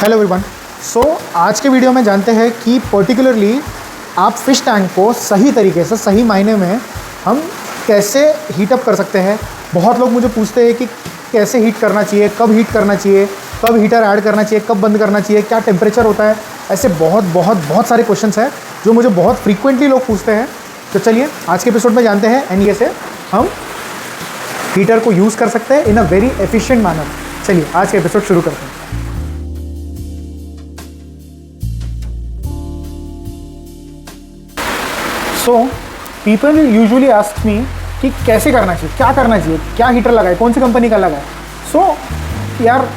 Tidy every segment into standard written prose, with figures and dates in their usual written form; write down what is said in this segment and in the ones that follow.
Hello everyone. आज के video में जानते हैं कि पर्टिकुलरली आप फ़िश टैंक को सही तरीके से सही मायने में हम कैसे हीटअप कर सकते हैं। बहुत लोग मुझे पूछते हैं कि कैसे हीट करना चाहिए, कब हीट करना चाहिए, कब हीटर ऐड करना चाहिए, कब बंद करना चाहिए, क्या टेम्परेचर होता है। ऐसे बहुत सारे क्वेश्चंस हैं जो मुझे बहुत फ्रीक्वेंटली लोग पूछते हैं। तो चलिए आज के एपिसोड में जानते हैं एंड कैसे हम हीटर को यूज़ कर सकते हैं इन अ वेरी एफिशिएंट मैनर। चलिए आज का एपिसोड शुरू करते हैं। So people usually ask me कि कैसे करना चाहिए, क्या करना चाहिए, क्या हीटर लगाए, कौन सी कंपनी का लगाए। यार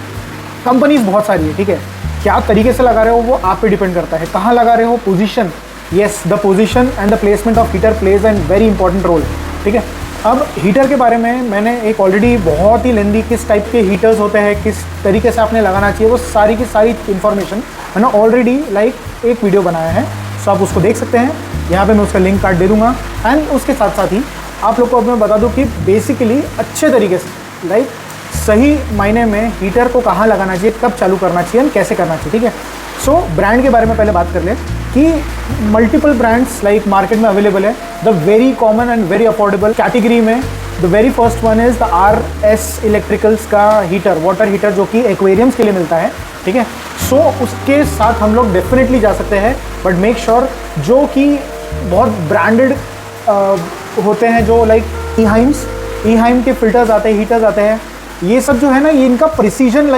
कंपनीज बहुत सारी है, ठीक है। क्या तरीके से लगा रहे हो वो आप पे डिपेंड करता है। कहाँ लगा रहे हो, position, yes the position and the placement of heater plays an very important role, ठीक है। अब हीटर के बारे में मैंने एक ऑलरेडी बहुत ही लेंदी किस टाइप के हीटर्स होते हैं, किस तरीके से आपने लगाना चाहिए, वो सारी की सारी इन्फॉर्मेशन मैंने ऑलरेडी एक वीडियो बनाया है। सो आप उसको देख सकते हैं, यहाँ पे मैं उसका लिंक काट दे दूँगा। एंड उसके साथ साथ ही आप लोग को अब मैं बता दूँ कि बेसिकली अच्छे तरीके से सही मायने में हीटर को कहाँ लगाना चाहिए, कब चालू करना चाहिए, कैसे करना चाहिए, ठीक है। ब्रांड के बारे में पहले बात कर लें कि मल्टीपल ब्रांड्स मार्केट में अवेलेबल है। The very common and very affordable category में the very first one is the RS electricals का हीटर, वाटर हीटर, जो कि एक्वेरियम्स के लिए मिलता है, ठीक है। उसके साथ हम लोग डेफिनेटली जा सकते हैं, बट मेक श्योर जो कि बहुत ब्रांडेड होते हैं, जो ईहाइम के फिल्टर्स आते हैं, हीटर्स आते हैं, ये सब जो है ना, ये इनका प्रिसीजन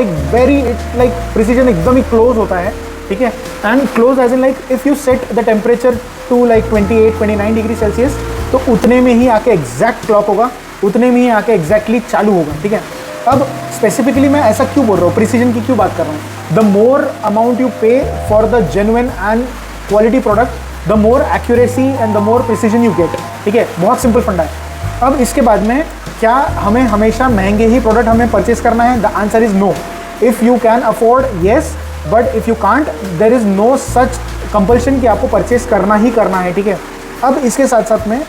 प्रिसीजन एकदम ही क्लोज होता है, ठीक है। And close as in if you set the temperature to 28-29 degree Celsius, तो उतने में ही आके एग्जैक्ट क्लॉक होगा, उतने में ही आके एग्जैक्टली चालू होगा, ठीक है। अब स्पेसिफिकली मैं ऐसा क्यों बोल रहा हूँ, प्रिसीजन की क्यों बात कर रहा हूँ। द मोर अमाउंट यू पे for the genuine and quality product, the more accuracy and the more precision you get, ठीक है। बहुत सिंपल फंडा है। अब इसके बाद में क्या हमें हमेशा महंगे ही प्रोडक्ट हमें परचेज करना है? The answer is no. If you can afford, yes, but if you can't, there is no such compulsion कि आपको परचेज करना ही करना है, ठीक है। अब इसके साथ साथ में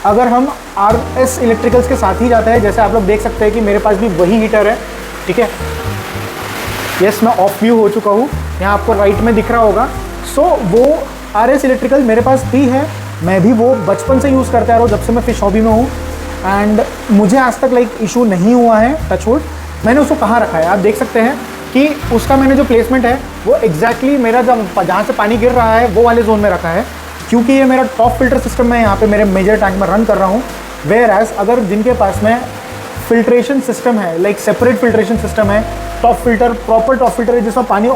अगर हम RS इलेक्ट्रिकल्स के साथ ही जाते हैं, जैसे आप लोग देख सकते हैं कि मेरे पास भी वही हीटर है, ठीक है। येस, मैं ऑफ व्यू हो चुका हूँ, यहाँ आपको राइट में दिख रहा होगा। वो RS इलेक्ट्रिकल मेरे पास भी है, मैं भी वो बचपन से यूज़ करते आ रहा हूँ, जब से मैं फ़िश हॉबी में हूँ। एंड मुझे आज तक इशू नहीं हुआ है, टचवुड। मैंने उसको कहाँ रखा है आप देख सकते हैं कि उसका मैंने जो प्लेसमेंट है वो एग्जैक्टली मेरा जहाँ से पानी गिर रहा है वो वाले जोन में रखा है, क्योंकि ये मेरा टॉप फिल्टर सिस्टम मैं यहाँ पे मेरे मेजर टैंक में रन कर रहा हूँ। वेयर एज अगर जिनके पास में फिल्ट्रेशन सिस्टम है, सेपरेट फिल्ट्रेशन सिस्टम है, top filter, proper top filter है, जिसमें पानी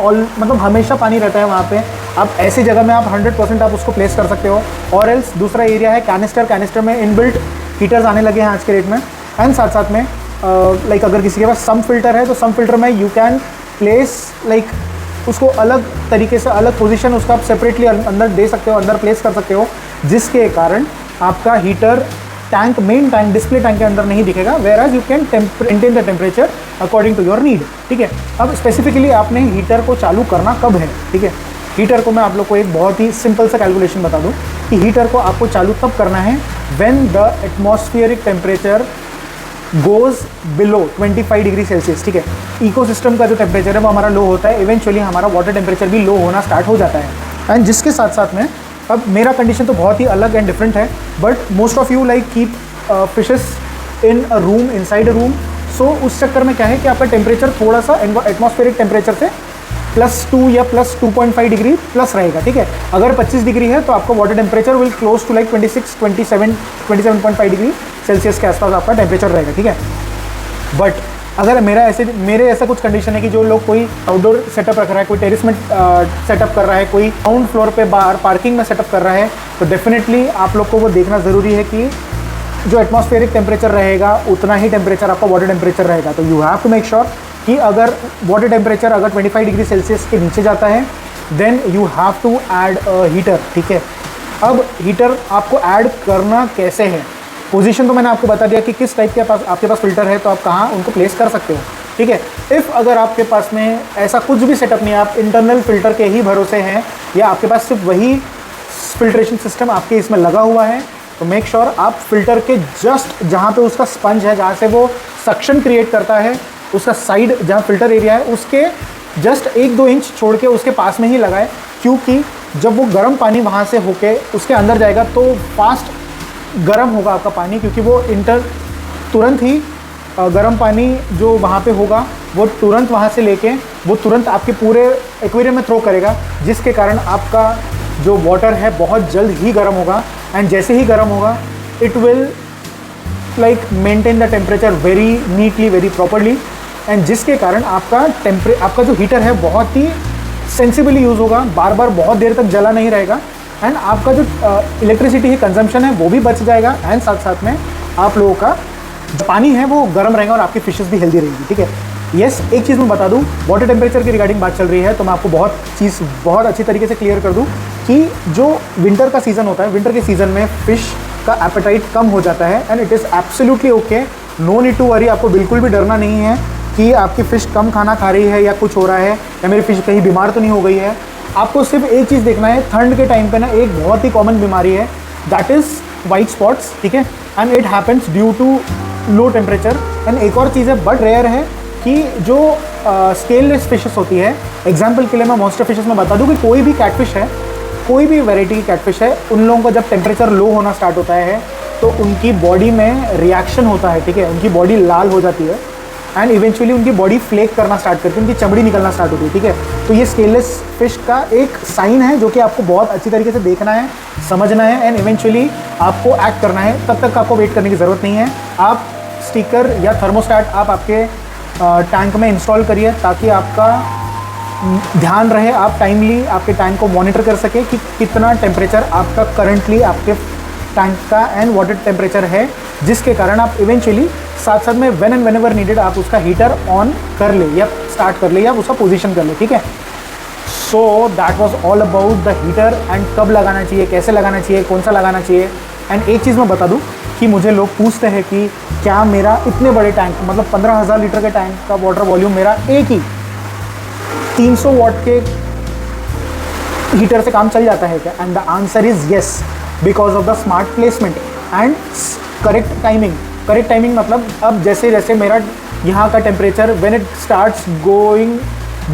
हमेशा पानी रहता है, वहाँ पे आप ऐसी जगह में आप 100% आप उसको प्लेस कर सकते हो। और एल्स दूसरा एरिया है कैनिस्टर में इनबिल्ट हीटर्स आने लगे हैं आज के डेट में। एंड साथ साथ में अगर किसी के पास सम फिल्टर है तो सम फिल्टर में यू कैन प्लेस उसको अलग तरीके से, अलग पोजीशन उसका आप सेपरेटली अंदर दे सकते हो, अंदर प्लेस कर सकते हो, जिसके कारण आपका heater tank, main tank, display tank के अंदर नहीं दिखेगा। Where as you can maintain the temperature according to your need, ठीक है। अब स्पेसिफिकली आपने हीटर को चालू करना कब है, ठीक है। हीटर को मैं आप लोग को एक बहुत ही सिंपल सा कैलकुलेशन बता दूं कि हीटर को आपको चालू तब करना है when the atmospheric temperature goes below 25 degree Celsius, ठीक है। इकोसिस्टम का जो टेम्परेचर है वो हमारा लो होता है, इवेंचुअली हमारा वाटर टेम्परेचर भी लो होना स्टार्ट हो जाता है। एंड जिसके साथ साथ में अब मेरा कंडीशन तो बहुत ही अलग एंड डिफरेंट है, but most of you keep fishes in a room, inside a room. उस चक्कर में क्या है कि आपका टेम्परेचर थोड़ा सा एटमॉस्फेरिक टेम्परेचर से +2 या +2.5 डिग्री प्लस रहेगा, ठीक है। अगर 25 डिग्री है तो आपका water temperature will close to 27.5 degree Celsius के आसपास आपका टेम्परेचर रहेगा, ठीक है। बट अगर मेरे ऐसा कुछ कंडीशन है कि जो लोग कोई आउटडोर सेटअप रख रहा है, कोई टेरेस में सेटअप कर रहा है, कोई ग्राउंड फ्लोर पे बाहर पार्किंग में सेटअप कर रहा है, तो डेफिनेटली आप लोग को वो देखना ज़रूरी है कि जो एटमॉस्फेरिक टेम्परेचर रहेगा उतना ही टेम्परेचर आपका वाटर टेम्परेचर रहेगा। तो you have to make sure कि अगर वाटर टेम्परेचर अगर 25 डिग्री सेल्सियस के नीचे जाता है then you have to add a heater, ठीक है। अब हीटर आपको ऐड करना कैसे है, पोजीशन तो मैंने आपको बता दिया कि किस टाइप के आपके पास फिल्टर है तो आप कहाँ उनको प्लेस कर सकते हो, ठीक है। इफ़ अगर आपके पास में ऐसा कुछ भी सेटअप नहीं है, आप इंटरनल फिल्टर के ही भरोसे हैं, या आपके पास सिर्फ वही फिल्ट्रेशन सिस्टम आपके इसमें लगा हुआ है, तो मेक श्योर आप फिल्टर के जस्ट जहाँ पे उसका स्पंज है, जहाँ से वो सक्शन क्रिएट करता है, उसका साइड जहाँ फिल्टर एरिया है उसके जस्ट 1-2 इंच छोड़ के उसके पास में ही लगाएं, क्योंकि जब वो गर्म पानी वहाँ से होके उसके अंदर जाएगा तो फास्ट गर्म होगा आपका पानी, क्योंकि वो तुरंत ही गर्म पानी जो वहाँ पे होगा वो तुरंत वहाँ से लेके वो तुरंत आपके पूरे एक्वेरियम में थ्रो करेगा, जिसके कारण आपका जो वाटर है बहुत जल्द ही गर्म होगा। एंड जैसे ही गर्म होगा it will like maintain the temperature vary neatly, very properly, and जिसके कारण आपका जो हीटर है बहुत ही सेंसिबली यूज़ होगा, बार बार बहुत देर तक जला नहीं रहेगा, एंड आपका जो इलेक्ट्रिसिटी है कंजम्पशन है वो भी बच जाएगा, एंड साथ साथ में आप लोगों का जो पानी है वो गर्म रहेगा और आपकी फिशेस भी हेल्दी रहेगी। ठीक है, यस, एक चीज़ मैं बता दूं, वाटर टेम्परेचर की रिगार्डिंग बात चल रही है तो मैं आपको बहुत अच्छी तरीके से क्लियर कर दूं कि जो विंटर का सीज़न होता है, विंटर के सीज़न में फ़िश का एपेटाइट कम हो जाता है, and it is absolutely okay, no need to worry. आपको बिल्कुल भी डरना नहीं है कि आपकी फ़िश कम खाना खा रही है या कुछ हो रहा है या मेरी फ़िश कहीं बीमार तो नहीं हो गई है। आपको सिर्फ एक चीज़ देखना है, ठंड के टाइम पे ना एक बहुत ही कॉमन बीमारी है, दैट इज़ वाइट स्पॉट्स। ठीक है, and it happens due to low temperature. And एक और चीज़ है, बट रेयर है, कि जो स्केललेस फिशेस होती है, एग्जाम्पल के लिए मैं मॉन्स्टर फिशेस में बता दूं कि कोई भी कैटफिश है, कोई भी वैरायटी की कैटफिश है, उन लोगों का जब टेम्परेचर लो होना स्टार्ट होता है तो उनकी बॉडी में रिएक्शन होता है। ठीक है, उनकी बॉडी लाल हो जाती है एंड इवेंचुअली उनकी बॉडी फ्लेक करना स्टार्ट करती है, उनकी चमड़ी निकलना स्टार्ट होती है। ठीक है, तो ये स्केललेस फिश का एक साइन है जो कि आपको बहुत अच्छी तरीके से देखना है, समझना है, एंड इवेंचुअली आपको एक्ट करना है। तब तक आपको वेट करने की ज़रूरत नहीं है। आप स्टिकर या थर्मोस्टैट आप आपके टैंक में इंस्टॉल करिए ताकि आपका ध्यान रहे, आप टाइमली आपके टैंक को मॉनिटर कर सके कि कितना टेम्परेचर आपका करंटली आपके टैंक का एंड वाटर टेम्परेचर है, जिसके कारण आप इवेंचुअली साथ साथ में व्हेन एंड व्हेनेवर नीडेड आप उसका हीटर ऑन कर ले या स्टार्ट कर ले या उसका पोजीशन कर ले। ठीक है, so that was all about the heater and कब लगाना चाहिए, कैसे लगाना चाहिए, कौन सा लगाना चाहिए। एंड एक चीज़ मैं बता दूं कि मुझे लोग पूछते हैं कि क्या मेरा इतने बड़े टैंक, मतलब 15,000 लीटर के टैंक का वाटर वॉल्यूम मेरा एक ही 300 वाट के हीटर से काम चल जाता है क्या? And the answer is yes, because of the smart placement and correct timing. Correct timing मतलब अब जैसे जैसे मेरा यहाँ का temperature when it starts going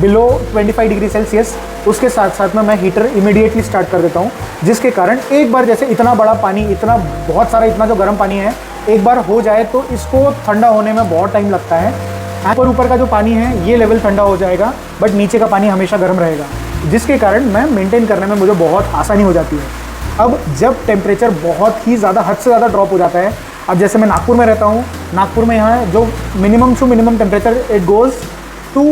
below 25 degree Celsius, उसके साथ साथ में मैं हीटर इमीडिएटली स्टार्ट कर देता हूँ, जिसके कारण एक बार जैसे इतना बड़ा पानी, इतना बहुत सारा, इतना जो गर्म पानी है एक बार हो जाए तो इसको ठंडा होने में बहुत टाइम लगता है। ऊपर का जो पानी है ये लेवल ठंडा हो जाएगा, बट नीचे का पानी हमेशा गर्म रहेगा, जिसके कारण मैं मेंटेन करने में मुझे बहुत आसानी हो जाती है। अब जब टेम्परेचर बहुत ही ज़्यादा, हद से ज़्यादा ड्रॉप हो जाता है, अब जैसे मैं नागपुर में रहता हूँ, नागपुर में यहाँ जो minimum to minimum temperature it goes to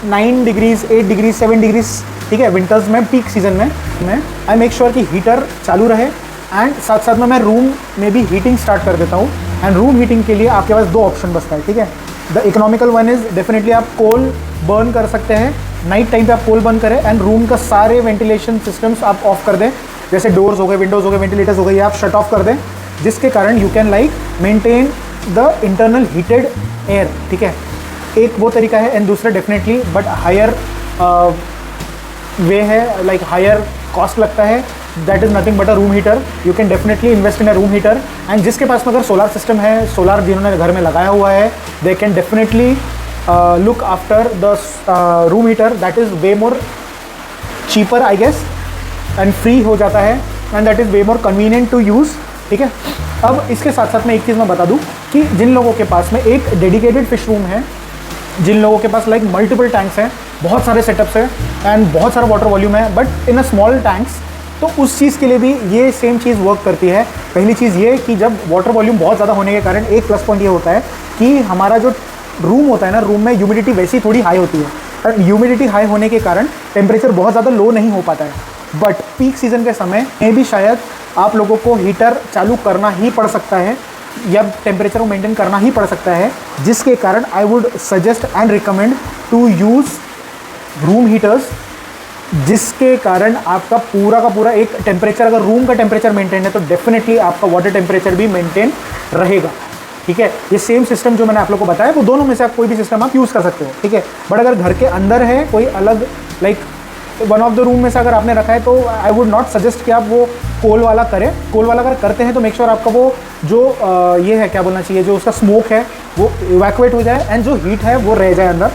9 degrees, 8 degrees, 7 degrees. ठीक है, विंटर्स में, पीक सीजन में आई मेक श्योर कि हीटर चालू रहे, एंड साथ साथ में मैं रूम में भी हीटिंग स्टार्ट कर देता हूँ। एंड रूम हीटिंग के लिए आपके पास 2 ऑप्शन बचता है। ठीक है, the economical one is definitely आप कोल बर्न कर सकते हैं, नाइट टाइम पे आप कोल बर्न करें एंड रूम का सारे वेंटिलेशन सिस्टम्स आप ऑफ कर दें, जैसे डोर्स हो गए, विंडोज़ हो गए, वेंटिलेटर्स हो गए, आप शट ऑफ कर दें, जिसके कारण you can like maintain the internal heated air. ठीक है, एक वो तरीका है। एंड दूसरा डेफिनेटली बट हायर वे है, लाइक हायर कॉस्ट लगता है, that is nothing but a room heater. You can definitely invest in a room heater, and जिसके पास में अगर सोलार सिस्टम है, सोलार जिन्होंने घर में लगाया हुआ है, they can definitely look after the room heater, that is way more cheaper I guess, and free हो जाता है, and that is way more convenient to use. ठीक है, अब इसके साथ साथ में एक चीज़ मैं बता दूं कि जिन लोगों के पास में एक डेडिकेटेड फिश रूम है, जिन लोगों के पास लाइक मल्टीपल टैंक्स हैं, बहुत सारे सेटअप्स हैं एंड बहुत सारा वाटर वॉल्यूम है, but in a small tanks, तो उस चीज़ के लिए भी ये सेम चीज़ वर्क करती है। पहली चीज़ ये कि जब वाटर वॉल्यूम बहुत ज़्यादा होने के कारण एक प्लस पॉइंट ये होता है कि हमारा जो रूम होता है ना, रूम में ह्यूमिडिटी वैसी थोड़ी हाई होती है, और ह्यूमिडिटी हाई होने के कारण टेम्परेचर बहुत ज़्यादा लो नहीं हो पाता है। बट पीक सीज़न के समय में भी शायद आप लोगों को हीटर चालू करना ही पड़ सकता है या टेम्परेचर को मेंटेन करना ही पड़ सकता है, जिसके कारण I would suggest and recommend to use room heaters, जिसके कारण आपका पूरा का पूरा एक टेम्परेचर, अगर रूम का टेम्परेचर मेंटेन है तो डेफिनेटली आपका वाटर टेम्परेचर भी मेंटेन रहेगा। ठीक है, ये सेम सिस्टम जो मैंने आप लोग को बताया वो दोनों में से आप कोई भी सिस्टम आप यूज़ कर सकते हो। ठीक है, बट अगर घर के अंदर है कोई अलग, like one of the room में से अगर आपने रखा है, तो आई वुड नॉट सजेस्ट कि आप वो कोल वाला करें। कोल वाला अगर करते हैं तो मेक श्योर आपका वो जो ये है, क्या बोलना चाहिए, जो उसका स्मोक है वो इवैक्यूएट हो जाए एंड जो हीट है वो रह जाए अंदर।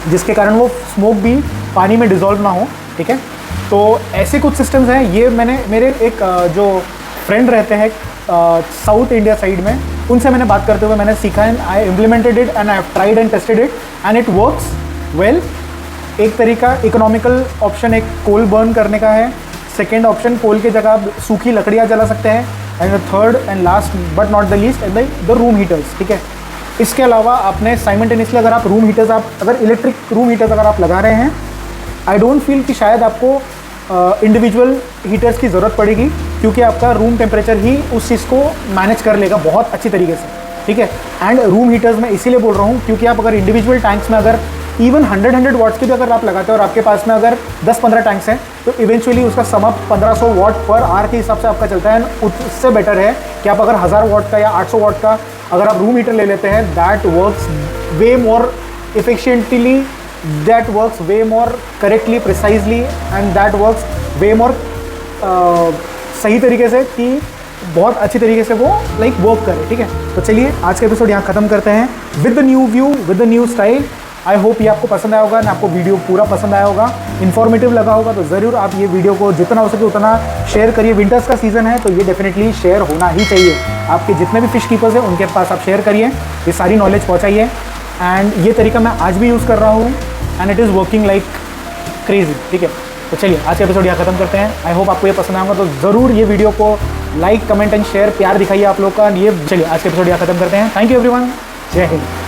जिसके कारण वो स्मोक भी पानी में डिज़ोल्व ना हो, ठीक है। तो ऐसे कुछ सिस्टम्स हैं। ये मैंने मेरे एक जो फ्रेंड रहते हैं साउथ इंडिया साइड में, उनसे मैंने बात करते हुए मैंने सीखा है, I implemented it and I have tried and tested it and it works well. एक तरीका इकोनॉमिकल ऑप्शन एक कोल बर्न करने का है, सेकेंड ऑप्शन कोल की जगह आप सूखी लकड़ियाँ जला सकते हैं, and third and last but not the least the room heaters, ठीक है। इसके अलावा आपने साइमल्टेनियसली अगर आप रूम हीटर्स अगर इलेक्ट्रिक रूम हीटर्स अगर आप लगा रहे हैं, आई डोंट फील कि शायद आपको इंडिविजुअल हीटर्स की ज़रूरत पड़ेगी, क्योंकि आपका रूम टेम्परेचर ही उस चीज़ को मैनेज कर लेगा बहुत अच्छी तरीके से, ठीक है। एंड रूम हीटर्स मैं इसीलिए बोल रहा हूँ क्योंकि आप अगर इंडिविजुअल टैंक्स में अगर इवन 100 वाट्स के भी अगर आप लगाते हो और आपके पास में अगर 10-15 टैंक्स हैं, तो इवेंचुअली उसका सम अप 1500 वाट पर आवर के हिसाब से आपका चलता है। उससे बेटर है कि आप अगर 1000 वाट का या 800 वाट का अगर आप रूम हीटर ले लेते हैं, that works way more efficiently, that works way more correctly, precisely, and that works way more सही तरीके से कि बहुत अच्छी तरीके से वो वर्क करे, ठीक है। तो चलिए आज का एपिसोड यहाँ ख़त्म करते हैं with the new view, with the new style. I hope ये आपको पसंद आया होगा, ना आपको वीडियो पूरा पसंद आया होगा, इन्फॉर्मेटिव लगा होगा, तो ज़रूर आप ये वीडियो को जितना हो सके उतना शेयर करिए। विंटर्स का सीज़न है तो ये डेफिनेटली शेयर होना ही चाहिए। आपके जितने भी फिश कीपर्स हैं उनके पास आप शेयर करिए, ये सारी नॉलेज पहुँचाइए। एंड ये तरीका मैं आज भी यूज़ कर रहा हूँ and it is working like crazy, ठीक है। तो चलिए आज का एपिसोड यहाँ खत्म करते हैं। आई होप आपको ये पसंद आएगा, तो ज़रूर ये वीडियो को लाइक, कमेंट एंड शेयर, प्यार दिखाइए आप लोग का। ये चलिए आज का एपिसोड यहाँ खत्म करते हैं। थैंक यू एवरीवन, जय हिंद।